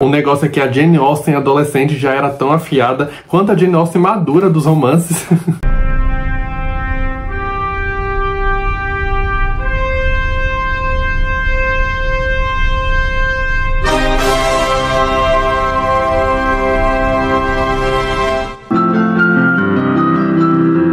O negócio é que a Jane Austen adolescente já era tão afiada quanto a Jane Austen madura dos romances.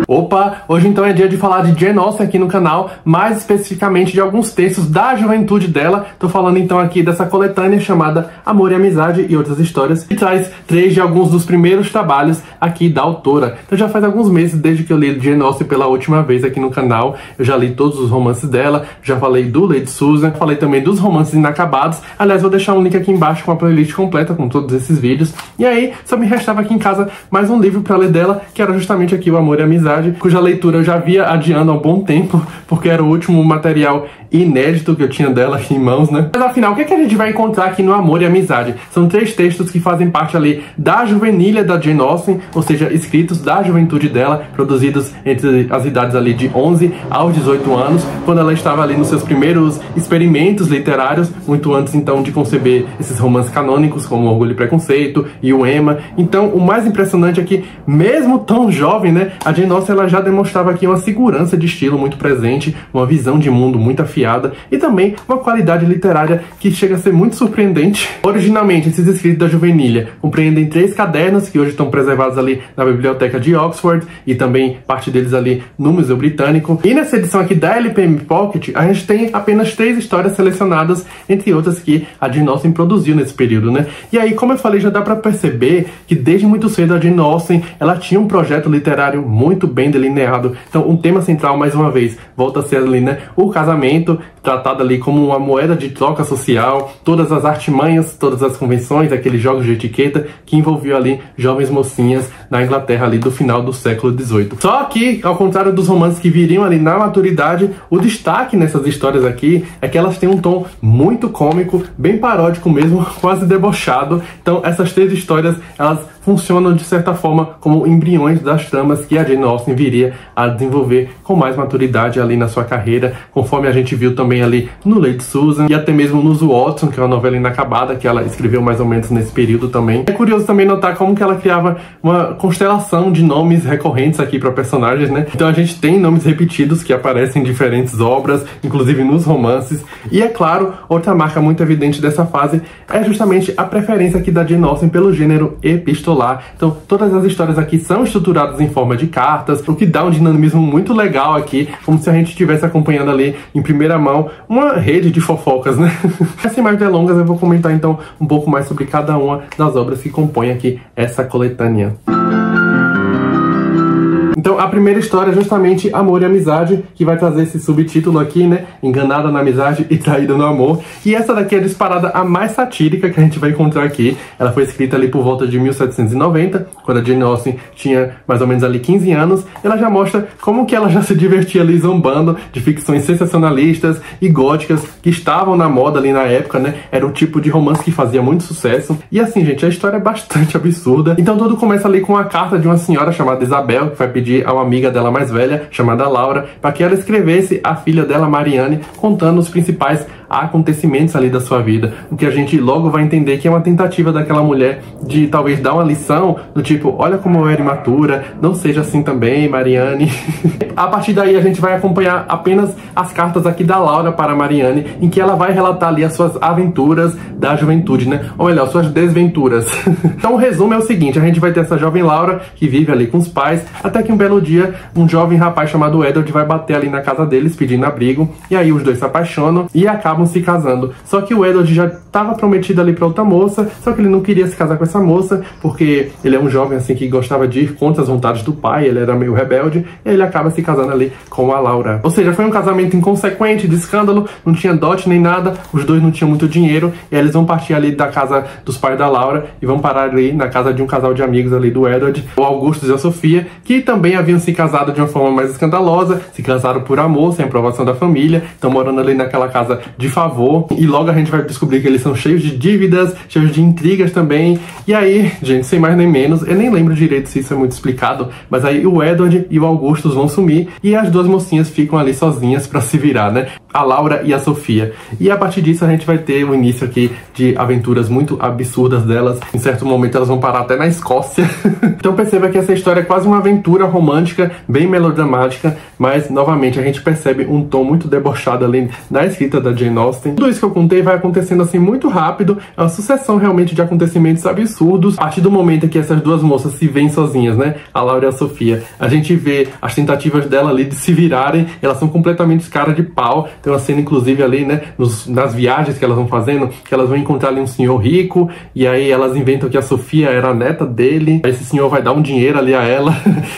Opa, hoje então é dia de falar de Jane Austen aqui no canal, mais especificamente de alguns textos da juventude dela. Tô falando então aqui dessa coletânea chamada Amor e Amizade e Outras Histórias, que traz 3 de alguns dos primeiros trabalhos aqui da autora. Então já faz alguns meses desde que eu li Jane Austen pela última vez aqui no canal. Eu já li todos os romances dela, já falei do Lady Susan, falei também dos romances inacabados. Aliás, vou deixar um link aqui embaixo com a playlist completa com todos esses vídeos. E aí, só me restava aqui em casa mais um livro pra ler dela, que era justamente aqui o Amor e Amizade, cuja leitura eu já via adiando há um bom tempo, porque era o último material inédito que eu tinha dela aqui em mãos, né? Mas afinal, o que é que a gente vai encontrar aqui no Amor e Amizade? São 3 textos que fazem parte ali da juvenília da Jane Austen, ou seja, escritos da juventude dela, produzidos entre as idades ali de 11 aos 18 anos, quando ela estava ali nos seus primeiros experimentos literários, muito antes então de conceber esses romances canônicos como Orgulho e Preconceito e o Emma. Então, o mais impressionante é que, mesmo tão jovem, né, a Jane Austen ela já demonstrava aqui uma segurança de estilo muito presente, uma visão de mundo muito afiada e também uma qualidade literária que chega a ser muito surpreendente. Originalmente, esses escritos da juvenília compreendem 3 cadernos que hoje estão preservados ali na biblioteca de Oxford e também parte deles ali no Museu Britânico. E nessa edição aqui da LPM Pocket, a gente tem apenas 3 histórias selecionadas, entre outras que a Jane Austen produziu nesse período, né? E aí, como eu falei, já dá pra perceber que desde muito cedo a Jane Austen, ela tinha um projeto literário muito bem delineado. Então, um tema central, mais uma vez, volta a ser ali, né, o casamento, tratado ali como uma moeda de troca social, todas as artimanhas, todas as convenções, aqueles jogos de etiqueta que envolviam ali jovens mocinhas na Inglaterra ali do final do século XVIII. Só que, ao contrário dos romances que viriam ali na maturidade, o destaque nessas histórias aqui é que elas têm um tom muito cômico, bem paródico mesmo, quase debochado. Então essas 3 histórias, elas funcionam de certa forma como embriões das tramas que a Jane Austen viria a desenvolver com mais maturidade ali na sua carreira, conforme a gente viu também ali no Lady Susan e até mesmo no Watson, que é uma novela inacabada que ela escreveu mais ou menos nesse período também. É curioso também notar como que ela criava uma constelação de nomes recorrentes aqui para personagens, né? Então a gente tem nomes repetidos que aparecem em diferentes obras, inclusive nos romances. E é claro, outra marca muito evidente dessa fase é justamente a preferência aqui da Jane Austen pelo gênero epistolar. Então todas as histórias aqui são estruturadas em forma de cartas, o que dá um dinamismo muito legal aqui, como se a gente estivesse acompanhando ali em primeira mão uma rede de fofocas, né? Sem mais delongas, eu vou comentar então um pouco mais sobre cada uma das obras que compõem aqui essa coletânea. Então, a primeira história é justamente Amor e Amizade, que vai trazer esse subtítulo aqui, né? Enganada na amizade e traída no amor. E essa daqui é disparada a mais satírica que a gente vai encontrar aqui. Ela foi escrita ali por volta de 1790, quando a Jane Austen tinha mais ou menos ali 15 anos. Ela já mostra como que ela já se divertia ali zombando de ficções sensacionalistas e góticas que estavam na moda ali na época, né? Era o tipo de romance que fazia muito sucesso. E assim, gente, a história é bastante absurda. Então tudo começa ali com a carta de uma senhora chamada Isabel, que vai pedir a uma amiga dela mais velha, chamada Laura, para que ela escrevesse a filha dela, Marianne, contando os principais acontecimentos ali da sua vida. O que a gente logo vai entender que é uma tentativa daquela mulher de talvez dar uma lição do tipo, olha como eu era imatura, não seja assim também, Marianne. A partir daí a gente vai acompanhar apenas as cartas aqui da Laura para Marianne, em que ela vai relatar ali as suas aventuras da juventude, né? Ou melhor, suas desventuras. Então o resumo é o seguinte, a gente vai ter essa jovem Laura que vive ali com os pais, até que um belo dia um jovem rapaz chamado Edward vai bater ali na casa deles pedindo abrigo, e aí os dois se apaixonam e acabam se casando. Só que o Edward já estava prometido ali para outra moça, só que ele não queria se casar com essa moça, porque ele é um jovem assim que gostava de ir contra as vontades do pai, ele era meio rebelde, e ele acaba se casando ali com a Laura. Ou seja, foi um casamento inconsequente, de escândalo, não tinha dote nem nada, os dois não tinham muito dinheiro, e aí eles vão partir ali da casa dos pais da Laura e vão parar ali na casa de um casal de amigos ali do Edward, o Augustus e a Sofia, que também haviam se casado de uma forma mais escandalosa, se casaram por amor, sem aprovação da família, estão morando ali naquela casa de de favor, e logo a gente vai descobrir que eles são cheios de dívidas, cheios de intrigas também. E aí, gente, sem mais nem menos, eu nem lembro direito se isso é muito explicado, mas aí o Edward e o Augustus vão sumir e as duas mocinhas ficam ali sozinhas pra se virar, né? A Laura e a Sofia. E a partir disso a gente vai ter o início aqui de aventuras muito absurdas delas. Em certo momento elas vão parar até na Escócia. Então perceba que essa história é quase uma aventura romântica, bem melodramática, mas novamente a gente percebe um tom muito debochado ali na escrita da Jane Austen. Tudo isso que eu contei vai acontecendo assim muito rápido, é uma sucessão realmente de acontecimentos absurdos. A partir do momento que essas duas moças se veem sozinhas, né, a Laura e a Sofia, a gente vê as tentativas dela ali de se virarem, elas são completamente cara de pau. Tem uma cena inclusive ali, né, nas viagens que elas vão fazendo, que elas vão encontrar ali um senhor rico, e aí elas inventam que a Sofia era a neta dele, aí esse senhor vai dar um dinheiro ali a ela.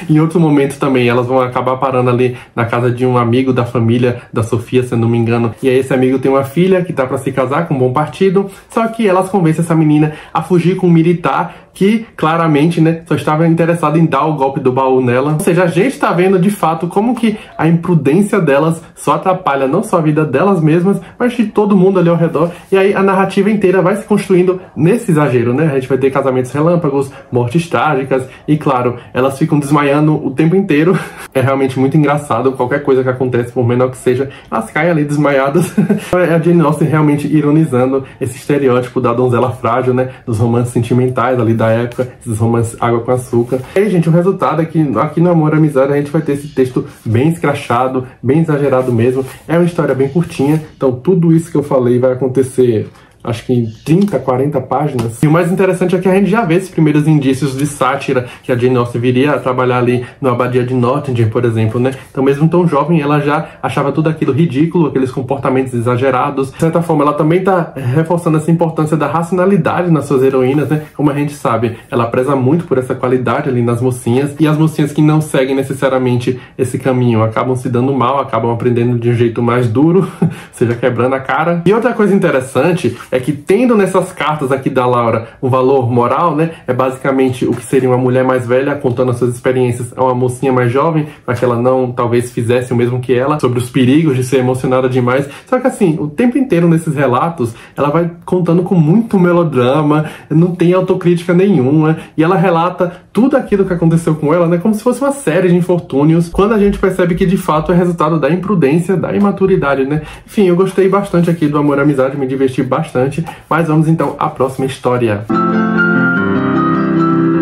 Em outro momento também elas vão acabar parando ali na casa de um amigo da família da Sofia, se eu não me engano, e aí esse amigo tem uma filha que tá pra se casar com um bom partido, só que elas convencem essa menina a fugir com um militar que claramente, né, só estava interessado em dar o golpe do baú nela. Ou seja, a gente tá vendo de fato como que a imprudência delas só atrapalha não só a vida delas mesmas, mas de todo mundo ali ao redor. E aí a narrativa inteira vai se construindo nesse exagero, né? A gente vai ter casamentos relâmpagos, mortes trágicas e, claro, elas ficam desmaiando o tempo inteiro. É realmente muito engraçado. Qualquer coisa que acontece, por menor que seja, elas caem ali desmaiadas. É a Jane Austen realmente ironizando esse estereótipo da donzela frágil, né? Dos romances sentimentais ali da época, esses romances água com açúcar. E aí, gente, o resultado é que aqui no Amor e Amizade a gente vai ter esse texto bem escrachado, bem exagerado mesmo. É uma história bem curtinha, então tudo isso que eu falei vai acontecer, acho que em 30, 40 páginas. E o mais interessante é que a gente já vê esses primeiros indícios de sátira que a Jane Austen viria a trabalhar ali no Abadia de Nottingham, por exemplo, né? Então mesmo tão jovem, ela já achava tudo aquilo ridículo, aqueles comportamentos exagerados. De certa forma, ela também tá reforçando essa importância da racionalidade nas suas heroínas, né? Como a gente sabe, ela preza muito por essa qualidade ali nas mocinhas, e as mocinhas que não seguem necessariamente esse caminho acabam se dando mal, acabam aprendendo de um jeito mais duro, seja quebrando a cara. E outra coisa interessante é que, tendo nessas cartas aqui da Laura um valor moral, né, é basicamente o que seria uma mulher mais velha contando as suas experiências a uma mocinha mais jovem, para que ela não, talvez, fizesse o mesmo que ela, sobre os perigos de ser emocionada demais. Só que assim, o tempo inteiro nesses relatos, ela vai contando com muito melodrama, não tem autocrítica nenhuma, e ela relata tudo aquilo que aconteceu com ela, né, como se fosse uma série de infortúnios, quando a gente percebe que de fato é resultado da imprudência, da imaturidade, né. Enfim, eu gostei bastante aqui do Amor e Amizade, me diverti bastante. Mas vamos então à próxima história.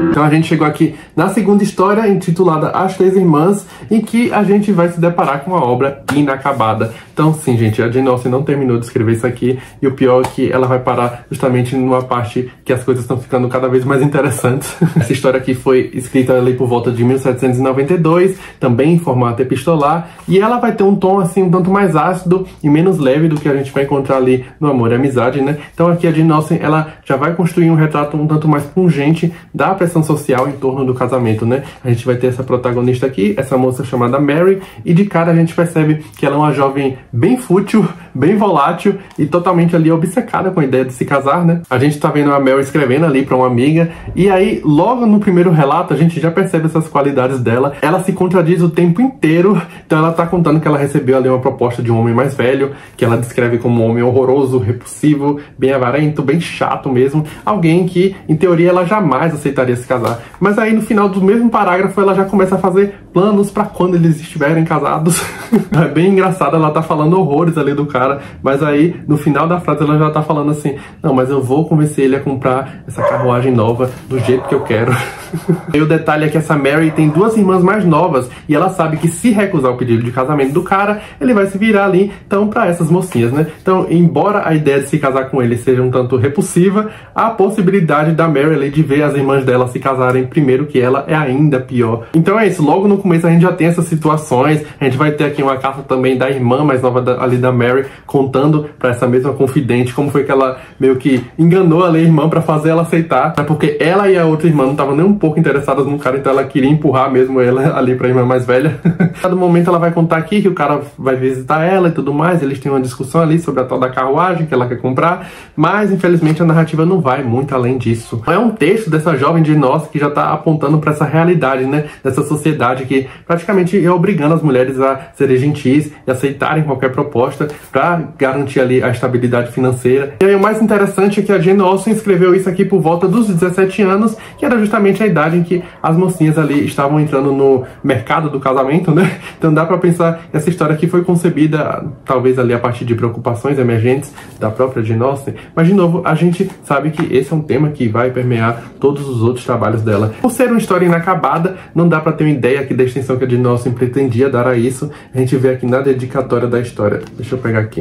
Então a gente chegou aqui na segunda história, intitulada As Três Irmãs, em que a gente vai se deparar com uma obra inacabada. Então sim, gente, a Jane Austen não terminou de escrever isso aqui, e o pior é que ela vai parar justamente numa parte que as coisas estão ficando cada vez mais interessantes. Essa história aqui foi escrita ali por volta de 1792, também em formato epistolar, e ela vai ter um tom assim um tanto mais ácido e menos leve do que a gente vai encontrar ali no Amor e Amizade, né? Então aqui a Jane Austen, ela já vai construir um retrato um tanto mais pungente da pressão social em torno do casamento, né? A gente vai ter essa protagonista aqui, essa moça chamada Mary, e de cara a gente percebe que ela é uma jovem bem fútil, bem volátil e totalmente ali obcecada com a ideia de se casar, né? A gente tá vendo a Mary escrevendo ali pra uma amiga, e aí logo no primeiro relato a gente já percebe essas qualidades dela. Ela se contradiz o tempo inteiro, então ela tá contando que ela recebeu ali uma proposta de um homem mais velho, que ela descreve como um homem horroroso, repulsivo, bem avarento, bem chato mesmo, alguém que em teoria ela jamais aceitaria se casar. Mas aí no final do mesmo parágrafo ela já começa a fazer planos pra quando eles estiverem casados. É bem engraçado, ela tá falando horrores ali do cara, mas aí no final da frase ela já tá falando assim: não, mas eu vou convencer ele a comprar essa carruagem nova do jeito que eu quero. E o detalhe é que essa Mary tem duas irmãs mais novas, e ela sabe que se recusar o pedido de casamento do cara, ele vai se virar ali, então, pra essas mocinhas, né? Então, embora a ideia de se casar com ele seja um tanto repulsiva, a possibilidade da Mary ali de ver as irmãs dela se casarem primeiro que ela é ainda pior. Então é isso, logo no começo a gente já tem essas situações, a gente vai ter aqui uma carta também da irmã mais nova ali da Mary, contando pra essa mesma confidente como foi que ela meio que enganou ali a irmã pra fazer ela aceitar, né? Porque ela e a outra irmã não estavam nem um pouco interessadas no cara, então ela queria empurrar mesmo ela ali pra irmã mais velha. A cada momento ela vai contar aqui que o cara vai visitar ela e tudo mais, eles têm uma discussão ali sobre a tal da carruagem que ela quer comprar, mas infelizmente a narrativa não vai muito além disso. É um texto dessa jovem de nós que já tá apontando pra essa realidade, né, dessa sociedade que praticamente é obrigando as mulheres a serem gentis e aceitarem qualquer proposta, pra para garantir ali a estabilidade financeira. E aí o mais interessante é que a Jane Austen escreveu isso aqui por volta dos 17 anos, que era justamente a idade em que as mocinhas ali estavam entrando no mercado do casamento, né? Então dá para pensar que essa história aqui foi concebida talvez ali a partir de preocupações emergentes da própria Jane Austen, mas de novo a gente sabe que esse é um tema que vai permear todos os outros trabalhos dela. Por ser uma história inacabada, não dá para ter uma ideia aqui da extensão que a Jane Austen pretendia dar a isso. A gente vê aqui na dedicatória da história. Deixa eu pegar aqui.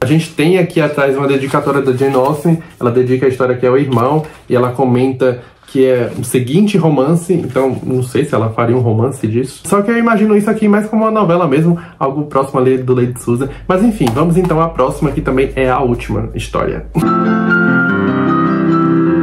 A gente tem aqui atrás uma dedicatória da Jane Austen. Ela dedica a história aqui ao irmão e ela comenta que é o seguinte romance, então não sei se ela faria um romance disso. Só que eu imagino isso aqui mais como uma novela mesmo, algo próximo ali do Lady Susan. Mas enfim, vamos então à próxima, que também é a última história.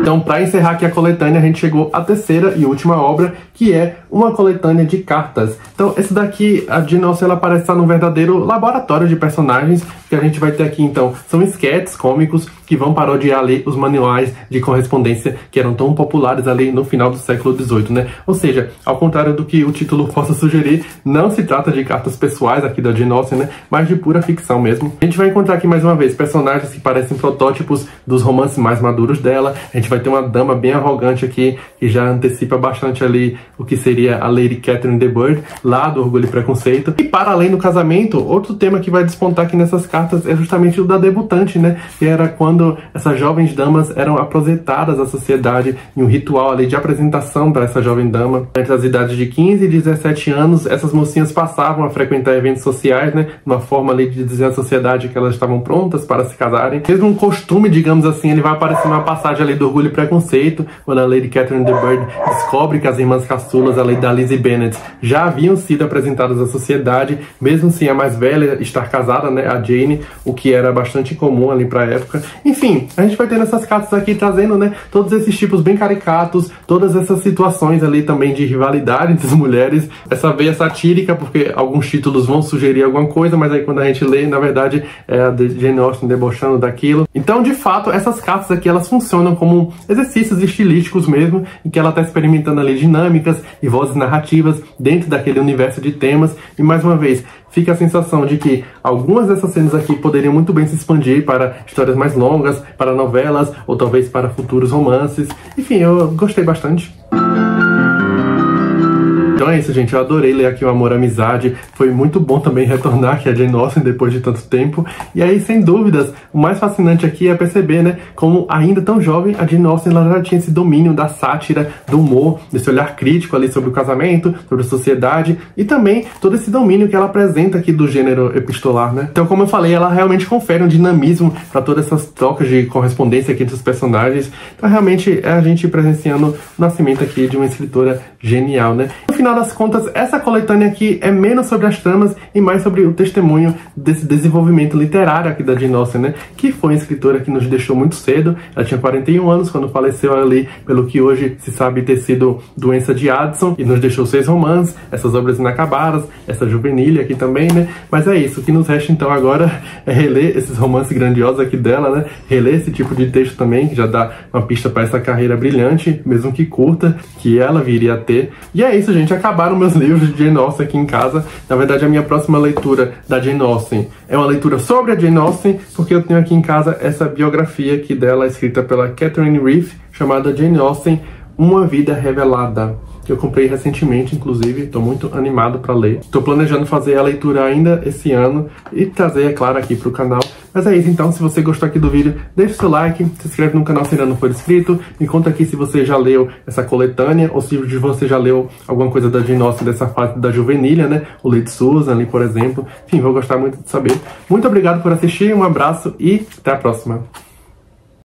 Então, para encerrar aqui a coletânea, a gente chegou à terceira e última obra, que é uma coletânea de cartas. Então, esse daqui, a Jane Austen, ela parece estar num verdadeiro laboratório de personagens, que a gente vai ter aqui, então, são esquetes cômicos que vão parodiar ali os manuais de correspondência que eram tão populares ali no final do século XVIII, né? Ou seja, ao contrário do que o título possa sugerir, não se trata de cartas pessoais aqui da Jane Austen, né? Mas de pura ficção mesmo. A gente vai encontrar aqui, mais uma vez, personagens que parecem protótipos dos romances mais maduros dela. A gente vai ter uma dama bem arrogante aqui, que já antecipa bastante ali o que seria a Lady Catherine de Bourgh, lá do Orgulho e Preconceito. E para além do casamento, outro tema que vai despontar aqui nessas cartas é justamente o da debutante, né? Que era quando essas jovens damas eram apresentadas à sociedade em um ritual ali de apresentação para essa jovem dama. Entre as idades de 15 e 17 anos, essas mocinhas passavam a frequentar eventos sociais, né? Uma forma ali de dizer à sociedade que elas estavam prontas para se casarem. Mesmo um costume, digamos assim, ele vai aparecer numa passagem ali do Orgulho e Preconceito, quando a Lady Catherine de Bourgh descobre que as irmãs caçulas, ali da Lizzie Bennet, já haviam sido apresentadas à sociedade, mesmo sem a mais velha estar casada, né? A Jane, o que era bastante comum ali para a época. Enfim, a gente vai ter nessas cartas aqui trazendo, né, todos esses tipos bem caricatos, todas essas situações ali também de rivalidade entre as mulheres, essa veia satírica, porque alguns títulos vão sugerir alguma coisa, mas aí quando a gente lê, na verdade, é a Jane Austen debochando daquilo. Então, de fato, essas cartas aqui, elas funcionam como exercícios estilísticos mesmo, em que ela está experimentando ali dinâmicas e vozes narrativas dentro daquele universo de temas, e mais uma vez, fica a sensação de que algumas dessas cenas aqui poderiam muito bem se expandir para histórias mais longas, para novelas, ou talvez para futuros romances. Enfim, eu gostei bastante. Então é isso, gente. Eu adorei ler aqui o Amor à Amizade. Foi muito bom também retornar aqui a Jane Austen depois de tanto tempo. E aí, sem dúvidas, o mais fascinante aqui é perceber, né, como ainda tão jovem, a Jane Austen ela já tinha esse domínio da sátira, do humor, desse olhar crítico ali sobre o casamento, sobre a sociedade, e também todo esse domínio que ela apresenta aqui do gênero epistolar, né? Então, como eu falei, ela realmente confere um dinamismo para todas essas trocas de correspondência aqui entre os personagens. Então, realmente, é a gente presenciando o nascimento aqui de uma escritora genial, né? No final das contas, essa coletânea aqui é menos sobre as tramas e mais sobre o testemunho desse desenvolvimento literário aqui da Jane Austen, né? Que foi uma escritora que nos deixou muito cedo. Ela tinha 41 anos quando faleceu ali, pelo que hoje se sabe ter sido doença de Addison, e nos deixou 6 romances, essas obras inacabadas, essa juvenilha aqui também, né? Mas é isso, o que nos resta então agora é reler esses romances grandiosos aqui dela, né? Reler esse tipo de texto também, que já dá uma pista para essa carreira brilhante, mesmo que curta, que ela viria a ter. E é isso, gente. Acabaram meus livros de Jane Austen aqui em casa. Na verdade, a minha próxima leitura da Jane Austen é uma leitura sobre a Jane Austen, porque eu tenho aqui em casa essa biografia aqui dela, escrita pela Catherine Reeve, chamada Jane Austen, Uma Vida Revelada, que eu comprei recentemente, inclusive. Estou muito animado para ler. Estou planejando fazer a leitura ainda esse ano e trazer, é claro, aqui para o canal. Mas é isso, então. Se você gostou aqui do vídeo, deixa o seu like, se inscreve no canal se ainda não for inscrito, me conta aqui se você já leu essa coletânea, ou se você já leu alguma coisa da Jane Austen dessa fase da juvenilha, né? O Lady Susan ali, por exemplo. Enfim, vou gostar muito de saber. Muito obrigado por assistir, um abraço e até a próxima.